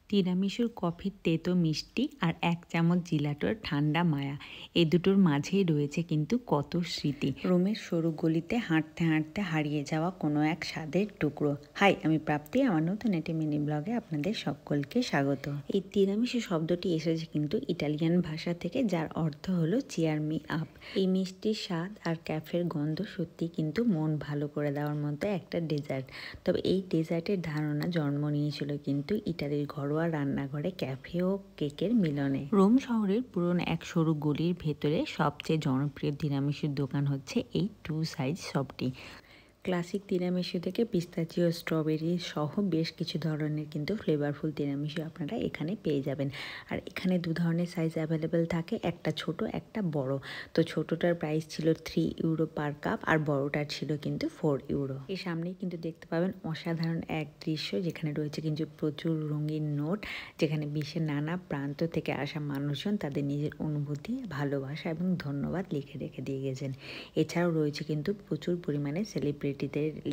তিরামিসুর কফির তেতো মিষ্টি আর ১ চামচ জিলাটোর ঠান্ডা মায়া, এই দুটোর মাঝেই রয়েছে কিন্তু কত স্মৃতি। রোমের সরু গলিতে হাঁটতে হাঁটতে হারিয়ে যাওয়া কোনো এক স্বাদের টুকরো। হাই, আমি প্রাপ্তি। আমার নতুন একটি মিনি ব্লগে আপনাদের সকলকে স্বাগত। এই তিরামিসু শব্দটি এসেছে কিন্তু ইটালিয়ান ভাষা থেকে, যার অর্থ হলো চিয়ার মি আপ। এই মিষ্টির স্বাদ আর ক্যাফের গন্ধ সত্যি কিন্তু মন ভালো করে দেওয়ার মতো একটা ডেজার্ট। তবে এই ডেজার্টের ধারণা জন্ম নিয়েছিল কিন্তু ইটালির ঘরোয়া রান্নাঘরে ক্যাফে ও কেকের মিলনে। রোম শহরের পুরনো এক সরু গলির ভেতরে সবচেয়ে জনপ্রিয় তিরামিসুর দোকান হচ্ছে এই টু সাইজ শপটি। ক্লাসিক তিরামিসু থেকে পিস্তাচিও, স্ট্রবেরি সহ বেশ কিছু ধরনের কিন্তু ফ্লেভারফুল তিরামিসু আপনারা এখানে পেয়ে যাবেন। আর এখানে দু ধরনের সাইজ অ্যাভেলেবেল থাকে, একটা ছোট একটা বড়। তো ছোটটার প্রাইস ছিল 3 ইউরো পার কাপ আর বড়টার ছিল কিন্তু 4 ইউরো। এর সামনেই কিন্তু দেখতে পাবেন অসাধারণ এক দৃশ্য, যেখানে রয়েছে কিন্তু প্রচুর রঙিন নোট, যেখানে বিশ্বের নানা প্রান্ত থেকে আসা মানুষজন তাদের নিজের অনুভূতি, ভালোবাসা এবং ধন্যবাদ লিখে রেখে দিয়ে গেছেন। এছাড়াও রয়েছে কিন্তু প্রচুর পরিমাণে সেলিব্রিটিদের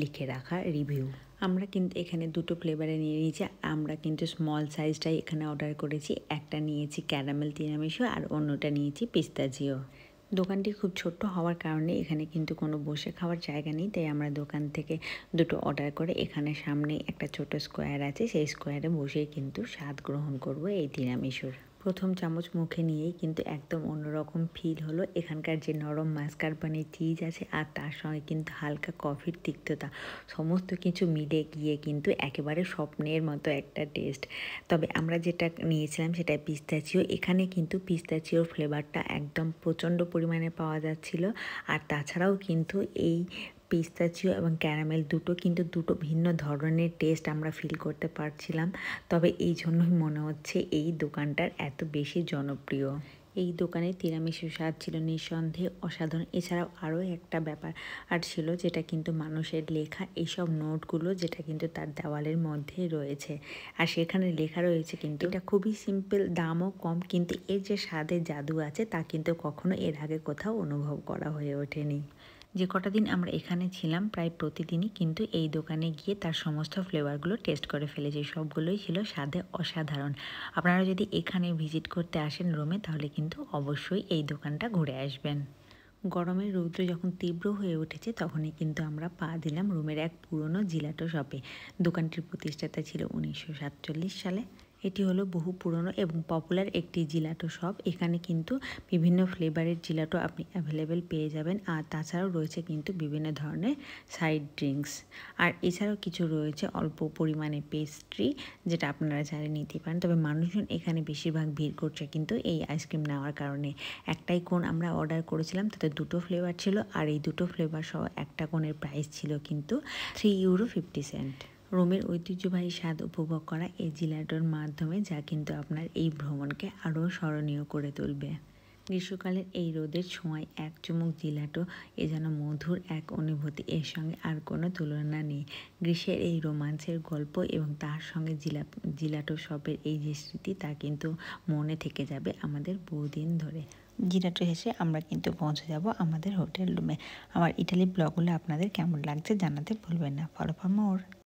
লিখে রাখা রিভিউ। আমরা কিন্তু এখানে দুটো ফ্লেভারে নিয়ে নিয়েছি। আমরা কিন্তু স্মল সাইজটাই এখানে অর্ডার করেছি। একটা নিয়েছি ক্যারামেল তিরামিসু আর অন্যটা নিয়েছি পিস্তাচিও। দোকানটি খুব ছোট্ট হওয়ার কারণে এখানে কিন্তু কোনো বসে খাওয়ার জায়গা নেই, তাই আমরা দোকান থেকে দুটো অর্ডার করে এখানে সামনে একটা ছোট স্কোয়ার আছে, সেই স্কোয়ারে বসেই কিন্তু স্বাদ গ্রহণ করব এই তিরামিসুর। প্রথম চামচ মুখে নিয়েই কিন্তু একদম অন্যরকম ফিল হলো। এখানকার যে নরম মাস্কারপোনে চিজ আছে আর তার সঙ্গে কিন্তু হালকা কফির তিক্ততা, সমস্ত কিছু মিলে গিয়ে কিন্তু একেবারে স্বপ্নের মতো একটা টেস্ট। তবে আমরা যেটা নিয়েছিলাম সেটা পিস্তাচিও। এখানে কিন্তু পিস্তাচিওর ফ্লেভারটা একদম প্রচণ্ড পরিমাণে পাওয়া যাচ্ছিল। আর তাছাড়াও কিন্তু এই পিস্তাচিও এবং ক্যারামেল দুটো কিন্তু দুটো ভিন্ন ধরনের টেস্ট আমরা ফিল করতে পারছিলাম। তবে এই জন্যই মনে হচ্ছে এই দোকানটার এত বেশি জনপ্রিয়। এই দোকানের তিরামিসু স্বাদ ছিল নিঃসন্দেহে অসাধারণ। এছাড়াও আরও একটা ব্যাপার আর ছিল, যেটা কিন্তু মানুষের লেখা এইসব নোটগুলো, যেটা কিন্তু তার দেওয়ালের মধ্যেই রয়েছে। আর সেখানে লেখা রয়েছে কিন্তু এটা খুবই সিম্পল, দামও কম, কিন্তু এর যে স্বাদের জাদু আছে তা কিন্তু কখনো এর আগে কোথাও অনুভব করা হয়ে ওঠেনি। যে কটা দিন আমরা এখানে ছিলাম প্রায় প্রতিদিনই কিন্তু এই দোকানে গিয়ে তার সমস্ত ফ্লেভারগুলো টেস্ট করে ফেলেছি। সবগুলোই ছিল স্বাদে অসাধারণ। আপনারা যদি এখানে ভিজিট করতে আসেন রোমে, তাহলে কিন্তু অবশ্যই এই দোকানটা ঘুরে আসবেন। গরমের রৌদ্র যখন তীব্র হয়ে উঠেছে, তখনই কিন্তু আমরা পা দিলাম রোমের এক পুরনো জিলাটো শপে। দোকানটির প্রতিষ্ঠাতা ছিল 1947 সালে। এটি হলো বহু পুরনো এবং পপুলার একটি জিলাটো শপ। এখানে কিন্তু বিভিন্ন ফ্লেভারের জিলাটো আপনি অ্যাভেলেবেল পেয়ে যাবেন। আর তাছাড়াও রয়েছে কিন্তু বিভিন্ন ধরনের সাইড ড্রিঙ্কস। আর এছাড়াও কিছু রয়েছে অল্প পরিমাণে পেস্ট্রি, যেটা আপনারা চাইলে নিতে পারেন। তবে মানুষজন এখানে বেশিরভাগ ভিড় করছে কিন্তু এই আইসক্রিম নেওয়ার কারণে। একটাই কোন আমরা অর্ডার করেছিলাম, তাতে দুটো ফ্লেভার ছিল, আর এই দুটো ফ্লেভার সহ একটা কোনের প্রাইস ছিল কিন্তু 3 ইউরো 50 সেন্ট। রোমের ঐতিহ্যবাহী স্বাদ উপভোগ করা এই জিলাটোর মাধ্যমে, যা কিন্তু আপনার এই ভ্রমণকে আরও স্মরণীয় করে তুলবে। গ্রীষ্মকালের এই রোদের ছোঁয়ায় এক চুমুক জিলাটো এ যেন মধুর এক অনুভূতি, এর সঙ্গে আর কোনো তুলনা নেই। গ্রীষ্মের এই রোমাঞ্চের গল্প এবং তার সঙ্গে জিলাটো শপের এই যে স্মৃতি, তা কিন্তু মনে থেকে যাবে আমাদের বহুদিন ধরে। জিলাটো শেষে আমরা কিন্তু পৌঁছে যাব আমাদের হোটেল রুমে। আমার ইটালি ব্লগগুলো আপনাদের কেমন লাগছে জানাতে ভুলবেন না। Follow for more.